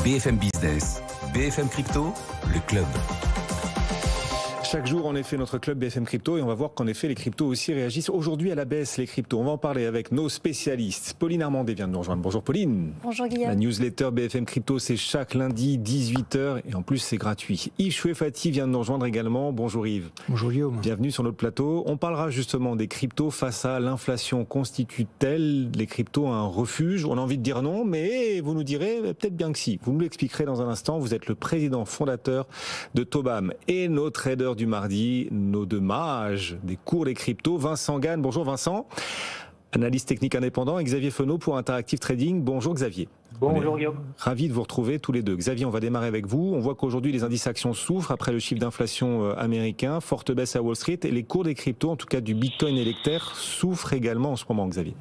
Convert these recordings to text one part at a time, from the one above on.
BFM Business, BFM Crypto, le club. Chaque jour, en effet, notre club BFM Crypto, et on va voir qu'en effet, les cryptos aussi réagissent aujourd'hui à la baisse, les cryptos. On va en parler avec nos spécialistes. Pauline Armandet vient de nous rejoindre. Bonjour Pauline. Bonjour Guillaume. La newsletter BFM Crypto, c'est chaque lundi, 18h, et en plus, c'est gratuit. Yves Chouefati vient de nous rejoindre également. Bonjour Yves. Bonjour Guillaume. Bienvenue sur notre plateau. On parlera justement des cryptos face à l'inflation. Constituent-elles les cryptos un refuge? On a envie de dire non, mais vous nous direz peut-être bien que si. Vous nous l'expliquerez dans un instant. Vous êtes le président fondateur de Tobam et nos traders du mardi, nos deux mages des cours des cryptos. Vincent Gann, bonjour Vincent, analyste technique indépendant, et Xavier Fenot pour Interactive Trading. Bonjour Xavier. Bonjour Guillaume. Ravi de vous retrouver tous les deux. Xavier, on va démarrer avec vous. On voit qu'aujourd'hui les indices actions souffrent après le chiffre d'inflation américain, forte baisse à Wall Street, et les cours des cryptos, en tout cas du Bitcoin et l'Ether, souffrent également en ce moment, Xavier.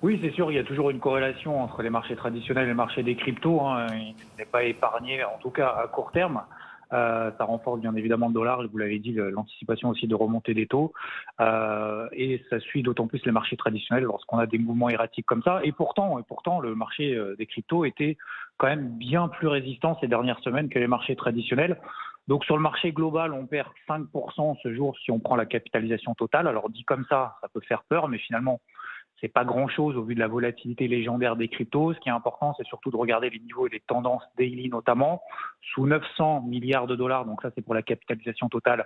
Oui, c'est sûr, il y a toujours une corrélation entre les marchés traditionnels et le marché des cryptos. Il n'est pas épargné, en tout cas à court terme. Ça renforce bien évidemment le dollar, vous l'avez dit, l'anticipation aussi de remontée des taux, et ça suit d'autant plus les marchés traditionnels lorsqu'on a des mouvements erratiques comme ça. Et pourtant, le marché des cryptos était quand même bien plus résistant ces dernières semaines que les marchés traditionnels. Donc sur le marché global, on perd 5% ce jour si on prend la capitalisation totale. Alors dit comme ça peut faire peur, mais finalement c'est pas grand-chose au vu de la volatilité légendaire des cryptos. Ce qui est important, c'est surtout de regarder les niveaux et les tendances daily notamment. Sous 900 milliards de dollars, donc ça c'est pour la capitalisation totale,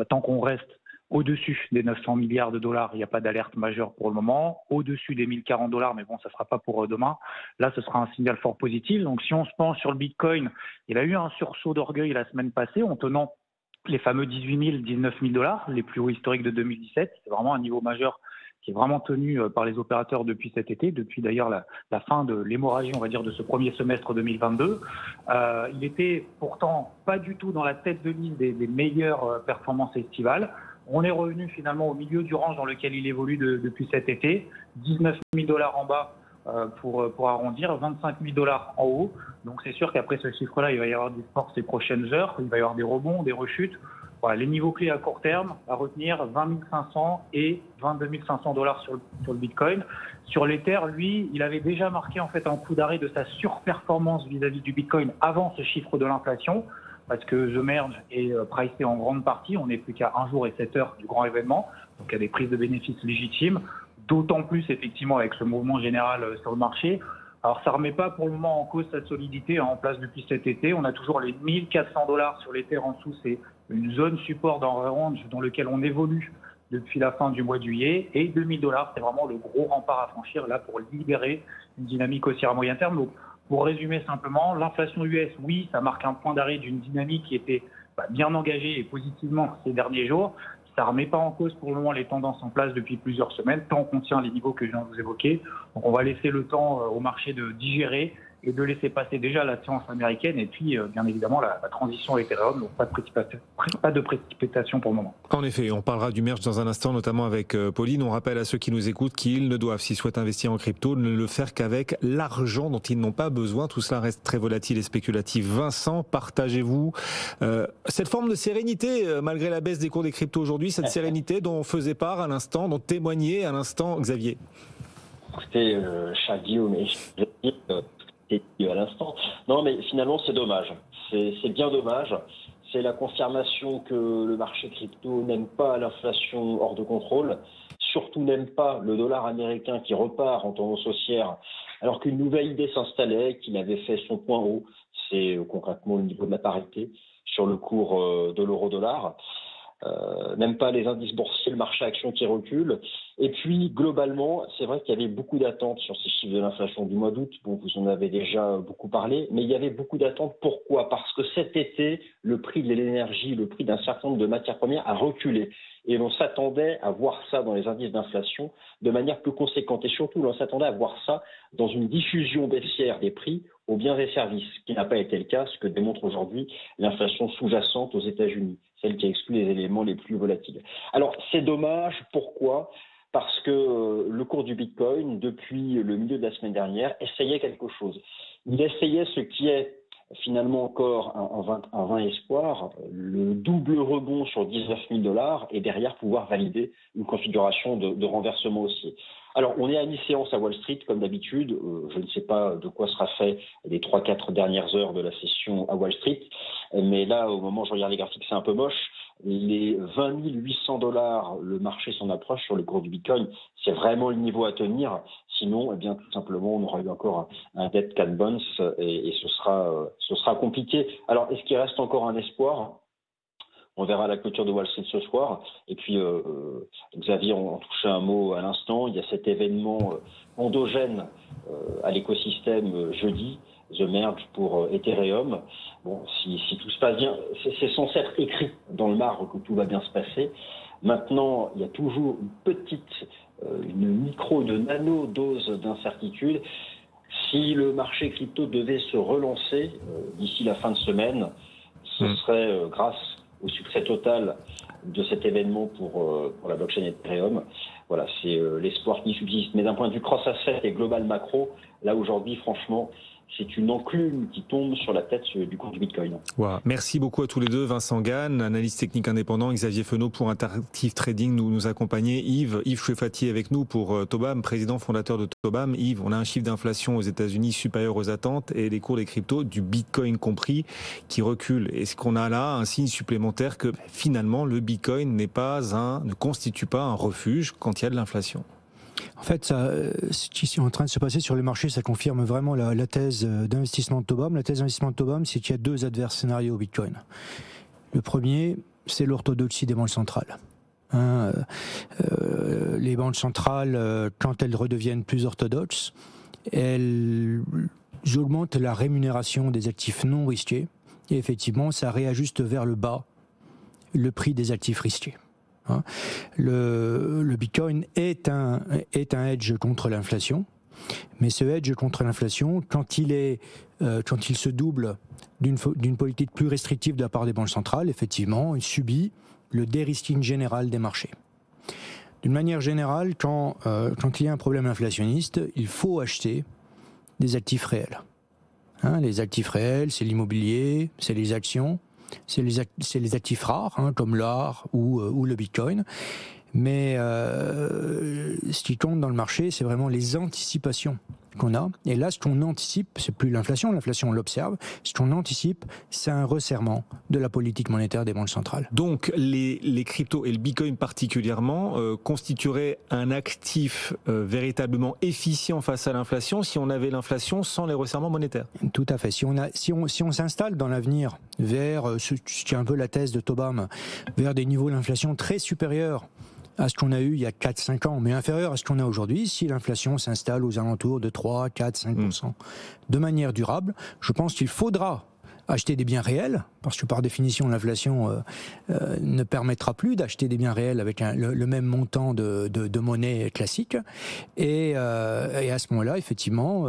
tant qu'on reste au-dessus des 900 milliards de dollars, il n'y a pas d'alerte majeure pour le moment. Au-dessus des 1040 dollars, mais bon, ça ne sera pas pour demain. Là, ce sera un signal fort positif. Donc si on se penche sur le Bitcoin, il a eu un sursaut d'orgueil la semaine passée en tenant les fameux 18 000, 19 000 dollars, les plus hauts historiques de 2017. C'est vraiment un niveau majeur qui est vraiment tenu par les opérateurs depuis cet été, depuis d'ailleurs la fin de l'hémorragie, on va dire, de ce premier semestre 2022. Il était pourtant pas du tout dans la tête de liste des meilleures performances estivales. On est revenu finalement au milieu du range dans lequel il évolue depuis cet été. 19 000 dollars en bas pour arrondir, 25 000 dollars en haut. Donc c'est sûr qu'après ce chiffre-là, il va y avoir des forces ces prochaines heures, il va y avoir des rebonds, des rechutes. Voilà, les niveaux clés à court terme à retenir, 20 500 et 22 500 dollars sur le Bitcoin. Sur l'Ether, lui, il avait déjà marqué en fait un coup d'arrêt de sa surperformance vis-à-vis du Bitcoin avant ce chiffre de l'inflation, parce que The Merge est pricé en grande partie. On n'est plus qu'à 1 jour et 7 heures du grand événement, donc il y a des prises de bénéfices légitimes, d'autant plus effectivement avec ce mouvement général sur le marché. Alors ça ne remet pas pour le moment en cause sa solidité en place depuis cet été. On a toujours les 1400 dollars sur l'Ether en dessous, c'est une zone support dans le range dans lequel on évolue depuis la fin du mois de juillet. Et 2000 dollars, c'est vraiment le gros rempart à franchir là pour libérer une dynamique haussière à moyen terme. Donc pour résumer simplement, l'inflation US, oui, ça marque un point d'arrêt d'une dynamique qui était bien engagée et positivement ces derniers jours. Ça ne remet pas en cause pour le moment les tendances en place depuis plusieurs semaines, tant qu'on tient les niveaux que je viens de vous évoquer. Donc on va laisser le temps au marché de digérer et de laisser passer déjà la séance américaine et puis bien évidemment la transition à Ethereum, donc pas de précipitation pour le moment. En effet, on parlera du merge dans un instant, notamment avec Pauline. On rappelle à ceux qui nous écoutent qu'ils ne doivent, s'ils souhaitent investir en crypto, ne le faire qu'avec l'argent dont ils n'ont pas besoin. Tout cela reste très volatile et spéculatif. Vincent, partagez-vous cette forme de sérénité, malgré la baisse des cours des cryptos aujourd'hui, cette sérénité dont on faisait part à l'instant, dont témoignait à l'instant Xavier? Écoutez, cher Guillaume, à l'instant. Non, mais finalement, c'est dommage. C'est bien dommage. C'est la confirmation que le marché crypto n'aime pas l'inflation hors de contrôle, surtout n'aime pas le dollar américain qui repart en tendance haussière, alors qu'une nouvelle idée s'installait, qu'il avait fait son point haut, c'est concrètement le niveau de la parité sur le cours de l'euro-dollar. N'aime pas les indices boursiers, le marché action qui recule. Et puis, globalement, c'est vrai qu'il y avait beaucoup d'attentes sur ces chiffres de l'inflation du mois d'août. Bon, vous en avez déjà beaucoup parlé, mais il y avait beaucoup d'attentes. Pourquoi ? Parce que cet été, le prix de l'énergie, le prix d'un certain nombre de matières premières a reculé. Et l'on s'attendait à voir ça dans les indices d'inflation de manière plus conséquente. Et surtout, l'on s'attendait à voir ça dans une diffusion baissière des prix aux biens et services, ce qui n'a pas été le cas, ce que démontre aujourd'hui l'inflation sous-jacente aux États-Unis, celle qui exclut les éléments les plus volatiles. Alors, c'est dommage. Pourquoi ? Parce que le cours du Bitcoin, depuis le milieu de la semaine dernière, essayait quelque chose. Il essayait ce qui est finalement encore un vain espoir, le double rebond sur 19 000 $, et derrière pouvoir valider une configuration de renversement haussier. Alors, on est à mi-séance à Wall Street, comme d'habitude. Je ne sais pas de quoi sera fait les 3-4 dernières heures de la session à Wall Street. Mais là, au moment où je regarde les graphiques, c'est un peu moche. Les 20 800 $, le marché s'en approche sur le cours du Bitcoin. C'est vraiment le niveau à tenir. Sinon, eh bien, tout simplement, on aura eu encore un dead cat bounce et ce sera compliqué. Alors, est-ce qu'il reste encore un espoir ? On verra la clôture de Wall Street ce soir. Et puis, Xavier en touchait un mot à l'instant. Il y a cet événement endogène à l'écosystème jeudi, The Merge pour Ethereum. Bon, si tout se passe bien, c'est censé être écrit dans le marbre que tout va bien se passer. Maintenant, il y a toujours une nano-dose d'incertitude. Si le marché crypto devait se relancer d'ici la fin de semaine, ce serait grâce au succès total de cet événement pour la blockchain Ethereum. Voilà, c'est l'espoir qui subsiste. Mais d'un point de vue cross-asset et global macro, là aujourd'hui, franchement, c'est une enclume qui tombe sur la tête du cours du Bitcoin. Wow. Merci beaucoup à tous les deux. Vincent Gane, analyste technique indépendant, Xavier Fenot pour Interactive Trading nous accompagner. Yves Chouefati avec nous pour Tobam, président fondateur de Tobam. Yves, on a un chiffre d'inflation aux États-Unis supérieur aux attentes et les cours des cryptos, du Bitcoin compris, qui reculent. Est-ce qu'on a là un signe supplémentaire que finalement le Bitcoin ne constitue pas un refuge quand il y a de l'inflation ? En fait, ce qui est en train de se passer sur les marchés, ça confirme vraiment la thèse d'investissement de Tobam. La thèse d'investissement de Tobam, c'est qu'il y a deux adverses scénarios au Bitcoin. Le premier, c'est l'orthodoxie des banques centrales. Les banques centrales, quand elles redeviennent plus orthodoxes, elles augmentent la rémunération des actifs non risqués. Et effectivement, ça réajuste vers le bas le prix des actifs risqués. Le Bitcoin est un hedge contre l'inflation, mais ce hedge contre l'inflation, quand il se double d'une politique plus restrictive de la part des banques centrales, effectivement, il subit le dérisking général des marchés. D'une manière générale, quand il y a un problème inflationniste, il faut acheter des actifs réels. Les actifs réels, c'est l'immobilier, c'est les actions. C'est les actifs rares, comme l'or ou le Bitcoin. Mais ce qui compte dans le marché, c'est vraiment les anticipations qu'on a. Et là, ce qu'on anticipe, c'est plus l'inflation. L'inflation, on l'observe. Ce qu'on anticipe, c'est un resserrement de la politique monétaire des banques centrales. Donc, les cryptos et le Bitcoin particulièrement constitueraient un actif véritablement efficient face à l'inflation si on avait l'inflation sans les resserrements monétaires. Tout à fait. Si on s'installe dans l'avenir vers ce qui est un peu la thèse de Tobam, vers des niveaux d'inflation très supérieurs à ce qu'on a eu il y a 4-5 ans, mais inférieur à ce qu'on a aujourd'hui, si l'inflation s'installe aux alentours de 3, 4, 5%. De manière durable, je pense qu'il faudra acheter des biens réels, parce que par définition, l'inflation ne permettra plus d'acheter des biens réels avec le même montant de monnaie classique. Et à ce moment-là, effectivement,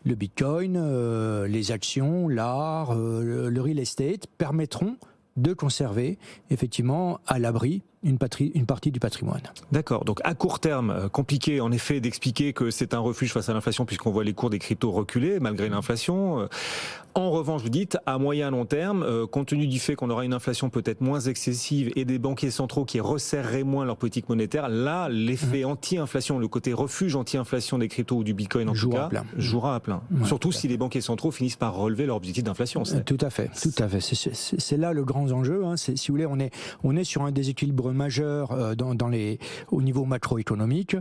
le Bitcoin, les actions, l'art, le real estate permettront de conserver, effectivement, à l'abri une partie du patrimoine. D'accord. Donc, à court terme, compliqué, en effet, d'expliquer que c'est un refuge face à l'inflation puisqu'on voit les cours des cryptos reculer malgré l'inflation. En revanche, vous dites, à moyen long terme, compte tenu du fait qu'on aura une inflation peut-être moins excessive et des banquiers centraux qui resserreraient moins leur politique monétaire, là, l'effet anti-inflation, le côté refuge anti-inflation des cryptos ou du Bitcoin, en tout cas, jouera à plein. Ouais, surtout si les banquiers centraux finissent par relever leur objectif d'inflation. Tout à fait. C'est là le grand enjeu. Si vous voulez, on est sur un déséquilibre majeur au niveau macroéconomique.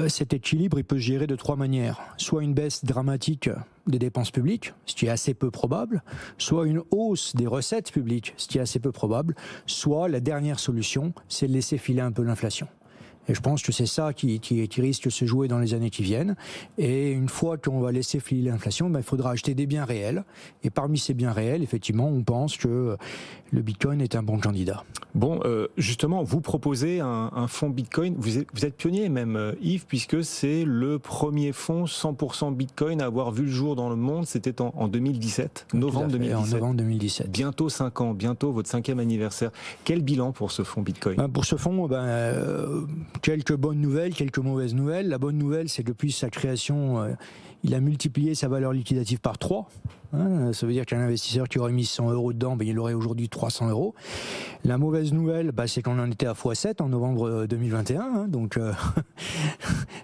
Cet équilibre, il peut se gérer de trois manières. Soit une baisse dramatique des dépenses publiques, ce qui est assez peu probable, soit une hausse des recettes publiques, ce qui est assez peu probable, soit la dernière solution, c'est de laisser filer un peu l'inflation. Et je pense que c'est ça qui risque de se jouer dans les années qui viennent. Et une fois qu'on va laisser filer l'inflation, il faudra acheter des biens réels. Et parmi ces biens réels, effectivement, on pense que le Bitcoin est un bon candidat. Bon, justement, vous proposez un fonds Bitcoin. Vous êtes pionnier même, Yves, puisque c'est le premier fonds 100% Bitcoin à avoir vu le jour dans le monde. C'était en 2017, novembre 2017. En novembre 2017. Bientôt 5 ans, bientôt votre 5e anniversaire. Quel bilan pour ce fonds Bitcoin ? Pour ce fonds, quelques bonnes nouvelles, quelques mauvaises nouvelles. La bonne nouvelle, c'est que depuis sa création, il a multiplié sa valeur liquidative par 3. Ça veut dire qu'un investisseur qui aurait mis 100 € dedans, il aurait aujourd'hui 300 €. La mauvaise nouvelle, c'est qu'on en était à x7 en novembre 2021. Donc,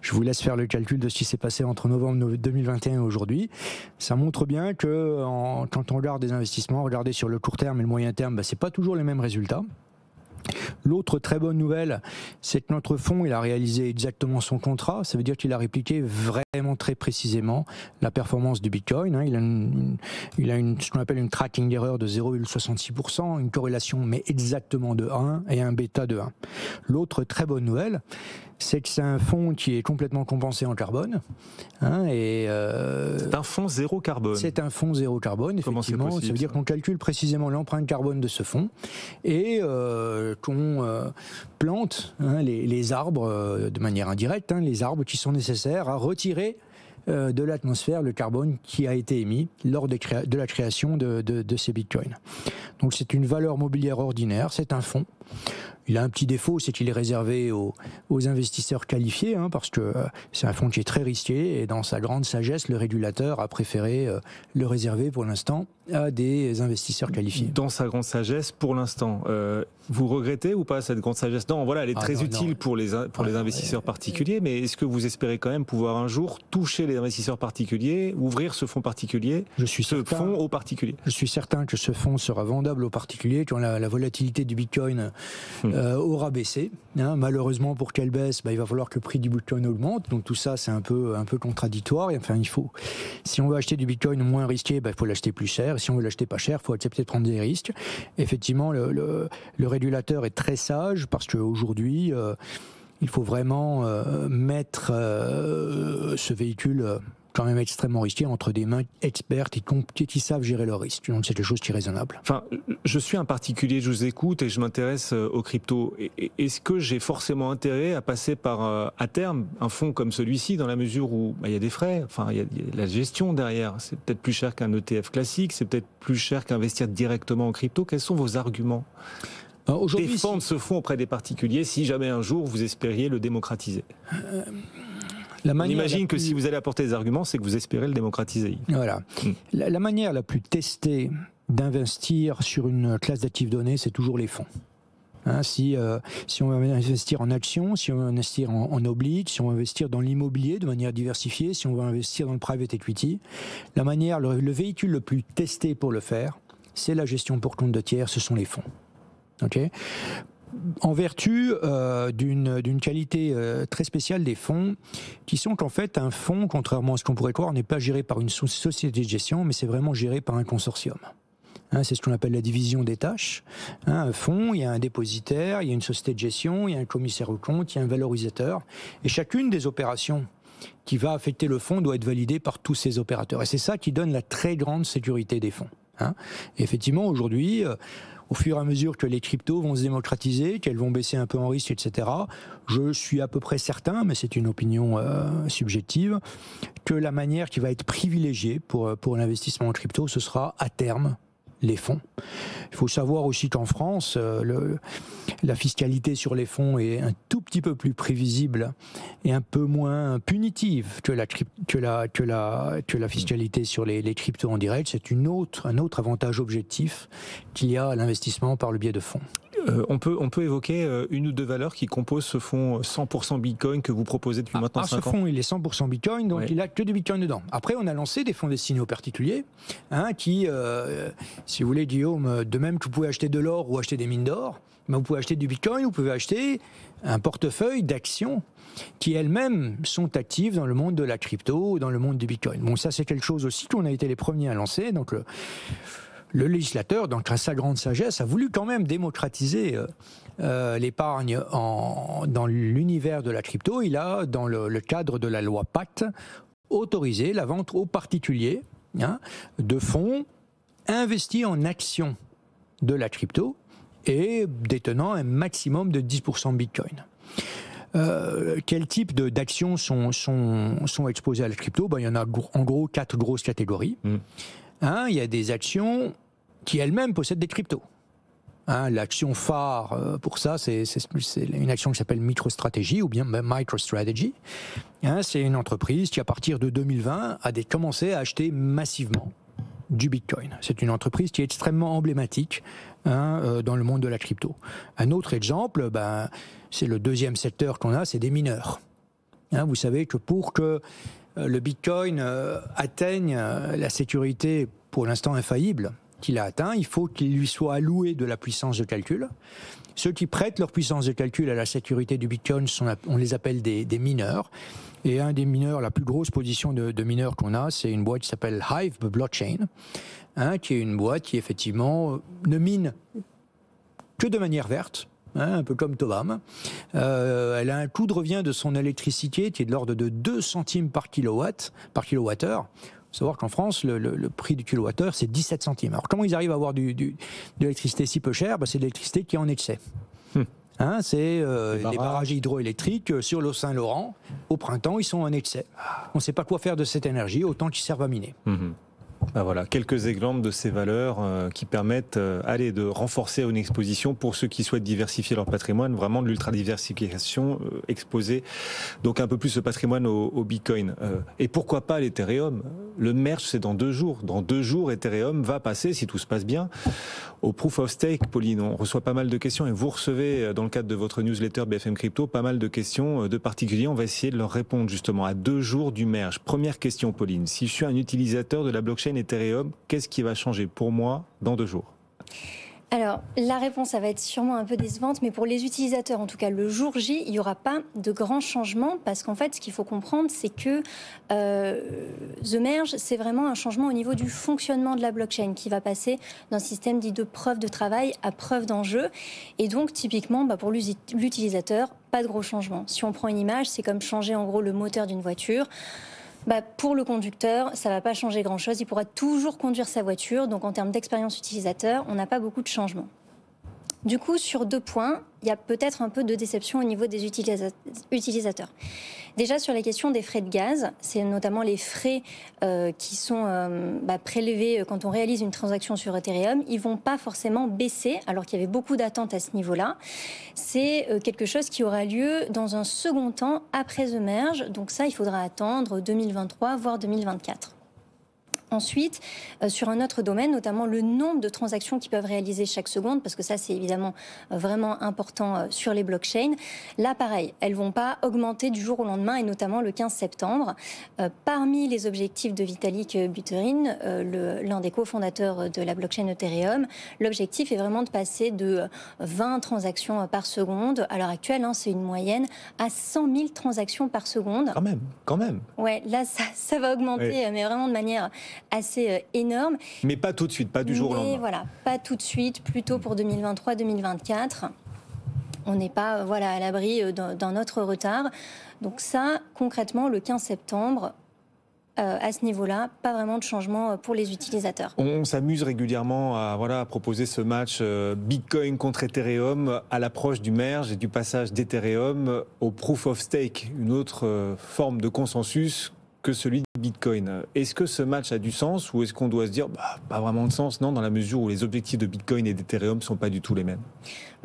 je vous laisse faire le calcul de ce qui s'est passé entre novembre 2021 et aujourd'hui. Ça montre bien que quand on regarde des investissements, regarder sur le court terme et le moyen terme, c'est pas toujours les mêmes résultats. L'autre très bonne nouvelle, c'est que notre fonds, il a réalisé exactement son contrat. Ça veut dire qu'il a répliqué vraiment très précisément la performance du Bitcoin. Il a ce qu'on appelle une tracking error de 0,66%, une corrélation mais exactement de 1 et un bêta de 1. L'autre très bonne nouvelle, c'est que c'est un fonds qui est complètement compensé en carbone. C'est un fonds zéro carbone. C'est un fonds zéro carbone, effectivement. Possible, ça veut dire qu'on calcule précisément l'empreinte carbone de ce fonds et qu'on plante les arbres de manière indirecte, les arbres qui sont nécessaires à retirer de l'atmosphère le carbone qui a été émis lors de la création de ces bitcoins. Donc c'est une valeur mobilière ordinaire, c'est un fonds. Il a un petit défaut, c'est qu'il est réservé aux investisseurs qualifiés, parce que c'est un fonds qui est très risqué et dans sa grande sagesse, le régulateur a préféré le réserver pour l'instant à des investisseurs qualifiés. Dans sa grande sagesse, pour l'instant, vous regrettez ou pas cette grande sagesse? Non, voilà, elle est très utile pour les investisseurs particuliers, mais est-ce que vous espérez quand même pouvoir un jour toucher les investisseurs particuliers, ouvrir ce fonds particulier, fonds aux particuliers? Je suis certain que ce fonds sera vendable aux particuliers quand la volatilité du Bitcoin aura baissé. Malheureusement, pour qu'elle baisse, il va falloir que le prix du Bitcoin augmente. Donc tout ça, c'est un peu contradictoire. Enfin, si on veut acheter du Bitcoin moins risqué, il faut l'acheter plus cher. Et si on veut l'acheter pas cher, il faut accepter de prendre des risques. Effectivement, le régulateur est très sage parce qu'aujourd'hui, il faut vraiment mettre ce véhicule quand même extrêmement risqué entre des mains expertes qui savent gérer le risque. Donc c'est quelque chose qui est raisonnable. Enfin, je suis un particulier, je vous écoute et je m'intéresse aux cryptos. Est-ce que j'ai forcément intérêt à passer par, à terme, un fonds comme celui-ci, dans la mesure où il y a des frais, il y a la gestion derrière. C'est peut-être plus cher qu'un ETF classique, c'est peut-être plus cher qu'investir directement en crypto. Quels sont vos arguments ? Défendre ce fonds auprès des particuliers si jamais un jour vous espériez le démocratiser. On imagine que si vous allez apporter des arguments, c'est que vous espérez le démocratiser. Voilà. La manière la plus testée d'investir sur une classe d'actifs donnés, c'est toujours les fonds. Si on va investir en actions, si on va investir en obliques, si on va investir dans l'immobilier de manière diversifiée, si on va investir dans le private equity, le véhicule le plus testé pour le faire, c'est la gestion pour compte de tiers, ce sont les fonds. Okay. En vertu d'une qualité très spéciale des fonds, qui sont qu'en fait un fonds, contrairement à ce qu'on pourrait croire, n'est pas géré par une société de gestion, mais c'est vraiment géré par un consortium. C'est ce qu'on appelle la division des tâches. Un fonds, il y a un dépositaire, il y a une société de gestion, il y a un commissaire aux comptes, il y a un valorisateur, et chacune des opérations qui va affecter le fonds doit être validée par tous ces opérateurs. Et c'est ça qui donne la très grande sécurité des fonds. Et effectivement, aujourd'hui, au fur et à mesure que les cryptos vont se démocratiser, qu'elles vont baisser un peu en risque, etc., je suis à peu près certain, mais c'est une opinion subjective, que la manière qui va être privilégiée pour l'investissement en crypto, ce sera à terme les fonds. Il faut savoir aussi qu'en France, la fiscalité sur les fonds est un tout petit peu plus prévisible et un peu moins punitive que la fiscalité sur les cryptos en direct. C'est un autre avantage objectif qu'il y a à l'investissement par le biais de fonds. On peut évoquer une ou deux valeurs qui composent ce fonds 100% Bitcoin que vous proposez depuis maintenant 5 ans. Ce fonds, il est 100% Bitcoin, donc il n'a que du Bitcoin dedans. Après, on a lancé des fonds destinés aux particuliers, qui, si vous voulez, Guillaume, de même que vous pouvez acheter de l'or ou acheter des mines d'or, vous pouvez acheter du Bitcoin, vous pouvez acheter un portefeuille d'actions qui elles-mêmes sont actives dans le monde de la crypto, dans le monde du Bitcoin. Bon, ça c'est quelque chose aussi qu'on a été les premiers à lancer, donc le législateur, donc à sa grande sagesse, a voulu quand même démocratiser l'épargne dans l'univers de la crypto. Il a, dans le cadre de la loi Pacte, autorisé la vente aux particuliers de fonds investis en actions de la crypto et détenant un maximum de 10% de Bitcoin. Quel type d'actions sont exposées à la crypto? Il y en a en gros 4 grosses catégories. Il y a des actions qui elles-mêmes possèdent des cryptos. L'action phare pour ça, c'est une action qui s'appelle MicroStrategy ou bien MicroStrategy. C'est une entreprise qui, à partir de 2020, a commencé à acheter massivement du Bitcoin. C'est une entreprise qui est extrêmement emblématique dans le monde de la crypto. Un autre exemple, c'est le deuxième secteur qu'on a, c'est des mineurs. Vous savez que pour que le Bitcoin atteigne la sécurité, pour l'instant infaillible, qu'il a atteint, il faut qu'il lui soit alloué de la puissance de calcul. Ceux qui prêtent leur puissance de calcul à la sécurité du Bitcoin, on les appelle des mineurs. Et un des mineurs, la plus grosse position de mineurs qu'on a, c'est une boîte qui s'appelle Hive Blockchain, qui est une boîte qui effectivement ne mine que de manière verte, un peu comme Tovam. Elle a un coût de revient de son électricité qui est de l'ordre de 2 centimes par kilowattheure. Il faut savoir qu'en France, le prix du kilowattheure, c'est 17 centimes. Alors comment ils arrivent à avoir de l'électricité si peu chère? C'est de l'électricité qui est en excès. C'est les barrages hydroélectriques sur l'eau Saint-Laurent. Au printemps, ils sont en excès. On ne sait pas quoi faire de cette énergie, autant qu'ils servent à miner. Voilà, quelques exemples de ces valeurs qui permettent de renforcer une exposition pour ceux qui souhaitent diversifier leur patrimoine, vraiment de l'ultra-diversification, exposer donc un peu plus ce patrimoine au Bitcoin. Et pourquoi pas l'Ethereum? Le merge, c'est dans 2 jours. Dans 2 jours, Ethereum va passer, si tout se passe bien, au Proof of Stake. Pauline, on reçoit pas mal de questions et vous recevez, dans le cadre de votre newsletter BFM Crypto, pas mal de questions de particuliers. On va essayer de leur répondre justement à 2 jours du merge. Première question, Pauline. Si je suis un utilisateur de la blockchain Ethereum, qu'est-ce qui va changer pour moi dans 2 jours? Alors, la réponse, ça va être sûrement un peu décevante, mais pour les utilisateurs, en tout cas le jour J, il n'y aura pas de grands changements, parce qu'en fait, ce qu'il faut comprendre, c'est que The Merge, c'est vraiment un changement au niveau du fonctionnement de la blockchain, qui va passer d'un système dit de preuve de travail à preuve d'enjeu. Et donc, typiquement, pour l'utilisateur, pas de gros changements. Si on prend une image, c'est comme changer en gros le moteur d'une voiture. Pour le conducteur, ça ne va pas changer grand-chose. Il pourra toujours conduire sa voiture. Donc, en termes d'expérience utilisateur, on n'a pas beaucoup de changements. Du coup, sur 2 points, il y a peut-être un peu de déception au niveau des utilisateurs. Déjà, sur la question des frais de gaz, c'est notamment les frais qui sont prélevés quand on réalise une transaction sur Ethereum. Ils ne vont pas forcément baisser, alors qu'il y avait beaucoup d'attentes à ce niveau-là. C'est quelque chose qui aura lieu dans un second temps après The Merge. Donc ça, il faudra attendre 2023, voire 2024. Ensuite, sur un autre domaine, notamment le nombre de transactions qu'ils peuvent réaliser chaque seconde, parce que ça, c'est évidemment vraiment important sur les blockchains. Là, pareil, elles ne vont pas augmenter du jour au lendemain, et notamment le 15 septembre. Parmi les objectifs de Vitalik Buterin, l'un des cofondateurs de la blockchain Ethereum, l'objectif est vraiment de passer de 20 transactions par seconde. À l'heure actuelle, c'est une moyenne à 100 000 transactions par seconde. Quand même. Ouais, là, ça va augmenter, mais vraiment de manière assez énorme. Mais pas tout de suite, pas du jour au lendemain. Voilà, pas tout de suite, plutôt pour 2023-2024. On n'est pas à l'abri d'un autre retard. Donc ça, concrètement, le 15 septembre, à ce niveau-là, pas vraiment de changement pour les utilisateurs. On s'amuse régulièrement à proposer ce match Bitcoin contre Ethereum à l'approche du merge et du passage d'Ethereum au Proof of Stake, une autre forme de consensus que celui du Bitcoin. Est-ce que ce match a du sens ou est-ce qu'on doit se dire pas vraiment de sens? Non, dans la mesure où les objectifs de Bitcoin et d'Ethereum ne sont pas du tout les mêmes.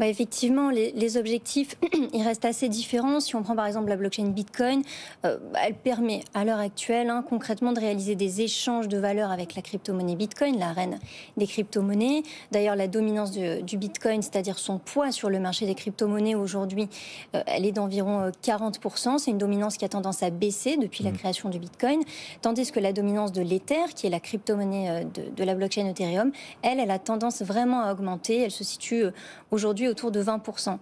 Effectivement, les objectifs, ils restent assez différents. Si on prend par exemple la blockchain Bitcoin, elle permet à l'heure actuelle concrètement de réaliser des échanges de valeurs avec la crypto-monnaie Bitcoin, la reine des crypto-monnaies. D'ailleurs, la dominance du Bitcoin, c'est-à-dire son poids sur le marché des crypto-monnaies aujourd'hui, elle est d'environ 40%. C'est une dominance qui a tendance à baisser depuis la création du Bitcoin. Tandis que la dominance de l'Ether, qui est la crypto-monnaie de la blockchain Ethereum, elle a tendance vraiment à augmenter. Elle se situe aujourd'hui autour de 20%.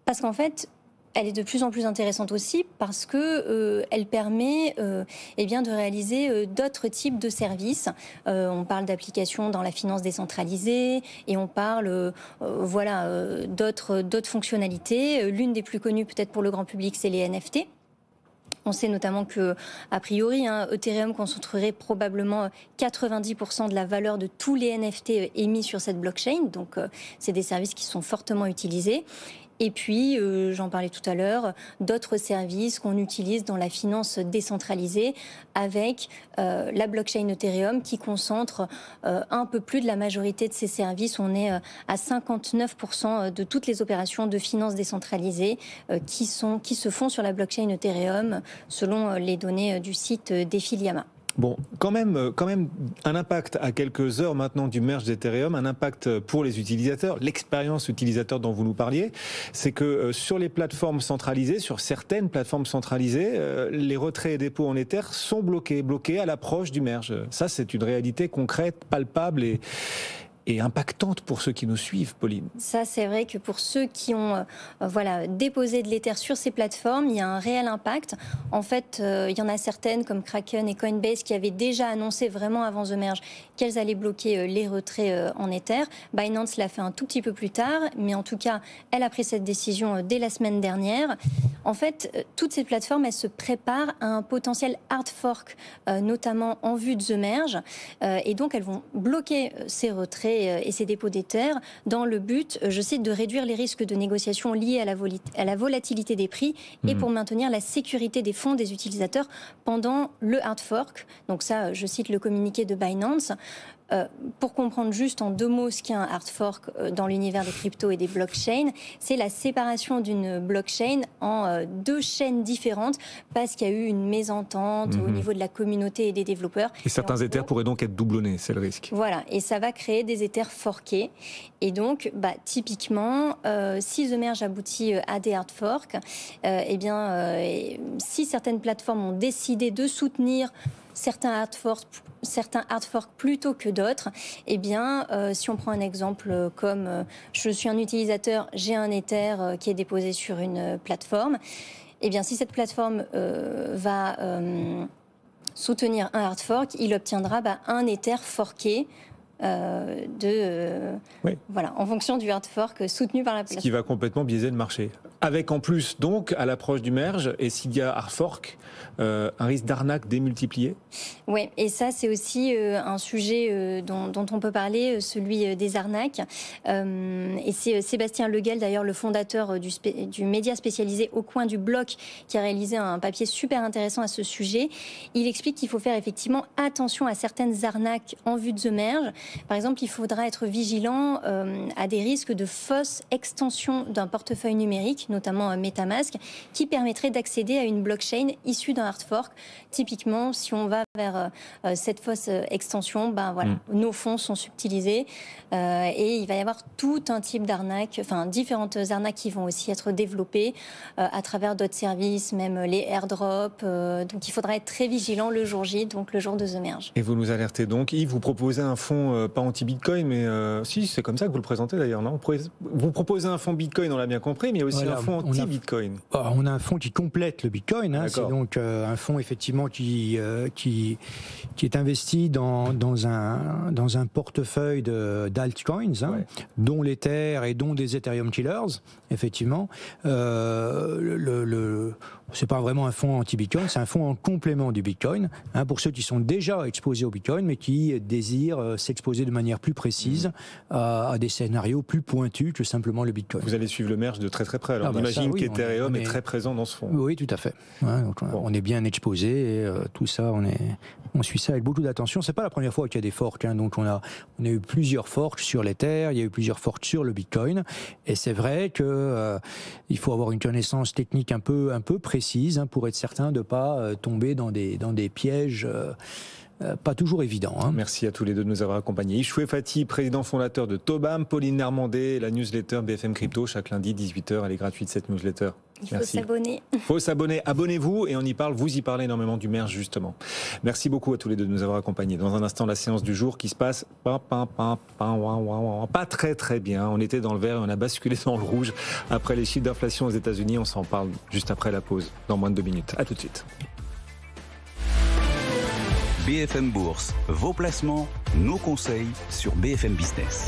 Parce qu'en fait, elle est de plus en plus intéressante aussi parce que elle permet de réaliser d'autres types de services. On parle d'applications dans la finance décentralisée et on parle d'autres fonctionnalités. L'une des plus connues peut-être pour le grand public, c'est les NFT. On sait notamment que, a priori, Ethereum concentrerait probablement 90% de la valeur de tous les NFT émis sur cette blockchain. Donc, c'est des services qui sont fortement utilisés. Et puis, j'en parlais tout à l'heure, d'autres services qu'on utilise dans la finance décentralisée avec la blockchain Ethereum qui concentre un peu plus de la majorité de ces services. On est à 59% de toutes les opérations de finance décentralisée qui se font sur la blockchain Ethereum selon les données du site d'Efiliama. Bon, quand même un impact à quelques heures maintenant du merge d'Ethereum, un impact pour les utilisateurs, l'expérience utilisateur dont vous nous parliez, c'est que sur les plateformes centralisées, sur certaines plateformes centralisées, les retraits et dépôts en Ether sont bloqués à l'approche du merge. Ça, c'est une réalité concrète, palpable et impactante pour ceux qui nous suivent, Pauline. Ça, c'est vrai que pour ceux qui ont déposé de l'Ether sur ces plateformes, il y a un réel impact. En fait, il y en a certaines, comme Kraken et Coinbase, qui avaient déjà annoncé vraiment avant The Merge qu'elles allaient bloquer les retraits en Ether. Binance l'a fait un tout petit peu plus tard, mais en tout cas, elle a pris cette décision dès la semaine dernière. En fait, toutes ces plateformes, elles se préparent à un potentiel hard fork, notamment en vue de The Merge, et donc elles vont bloquer ces retraits et ces dépôts d'Ether dans le but, je cite, de réduire les risques de négociation liés à la volatilité des prix et pour maintenir la sécurité des fonds des utilisateurs pendant le hard fork. Donc ça, je cite le communiqué de Binance. Pour comprendre juste en 2 mots ce qu'est un hard fork dans l'univers des cryptos et des blockchains, c'est la séparation d'une blockchain en 2 chaînes différentes parce qu'il y a eu une mésentente au niveau de la communauté et des développeurs. Et certains Ethers pourraient donc être doublonnés, c'est le risque. Voilà, et ça va créer des Ethers forkés. Et donc, typiquement, si The Merge aboutit à des hard forks, si certaines plateformes ont décidé de soutenir certains hard forks plutôt que d'autres, si on prend un exemple comme je suis un utilisateur, j'ai un Ether qui est déposé sur une plateforme, si cette plateforme va soutenir un hard fork, il obtiendra un Ether forké en fonction du hard fork soutenu par la plateforme. Ce qui va complètement biaiser le marché. Avec en plus, donc, à l'approche du merge, et s'il y a hard fork, un risque d'arnaque démultiplié. Oui, et ça, c'est aussi un sujet dont on peut parler, celui des arnaques. Et c'est Sébastien Leguel, d'ailleurs, le fondateur du média spécialisé Au Coin du Bloc, qui a réalisé un papier super intéressant à ce sujet. Il explique qu'il faut faire effectivement attention à certaines arnaques en vue de The Merge. Par exemple, il faudra être vigilant à des risques de fausse extension d'un portefeuille numérique, notamment MetaMask, qui permettrait d'accéder à une blockchain issue d'un hard fork. Typiquement, si on va vers cette fausse extension, nos fonds sont subtilisés et il va y avoir tout un type d'arnaques, différentes arnaques qui vont aussi être développées à travers d'autres services, même les airdrops. Donc il faudra être très vigilant le jour J, donc le jour de The Merge. Et vous nous alertez donc, Yves, vous proposez un fonds pas anti-Bitcoin, mais si, c'est comme ça que vous le présentez d'ailleurs, non ? Vous proposez un fonds Bitcoin, on l'a bien compris, mais il y a aussi un fonds anti-Bitcoin. On a un fonds qui complète le Bitcoin, c'est donc un fonds effectivement qui est investi dans un portefeuille d'altcoins, dont l'Ether et dont des Ethereum Killers, effectivement. C'est pas vraiment un fonds anti-Bitcoin, c'est un fonds en complément du Bitcoin, pour ceux qui sont déjà exposés au Bitcoin, mais qui désirent s'exposer de manière plus précise à des scénarios plus pointus que simplement le Bitcoin. Vous allez suivre le merge de très très près. Alors on imagine qu'Ethereum est très présent dans ce fonds. Oui, tout à fait. Donc, on est bien exposé et tout ça, on suit ça avec beaucoup d'attention. C'est pas la première fois qu'il y a des forks, donc on a eu plusieurs forks sur l'Ether, il y a eu plusieurs forks sur le Bitcoin, et c'est vrai que il faut avoir une connaissance technique un peu précise pour être certain de pas tomber dans des pièges pas toujours évidents. Merci à tous les deux de nous avoir accompagnés. Yves Chouet-Fati, président fondateur de Tobam, Pauline Nermandet, la newsletter BFM Crypto, chaque lundi 18h, elle est gratuite cette newsletter. Il faut s'abonner. Il faut s'abonner, abonnez-vous et on y parle, vous y parlez énormément du merge justement. Merci beaucoup à tous les deux de nous avoir accompagnés. Dans un instant, la séance du jour qui se passe pas très très bien. On était dans le vert et on a basculé dans le rouge après les chiffres d'inflation aux États-Unis. On s'en parle juste après la pause, dans moins de 2 minutes. À tout de suite. BFM Bourse, vos placements, nos conseils sur BFM Business.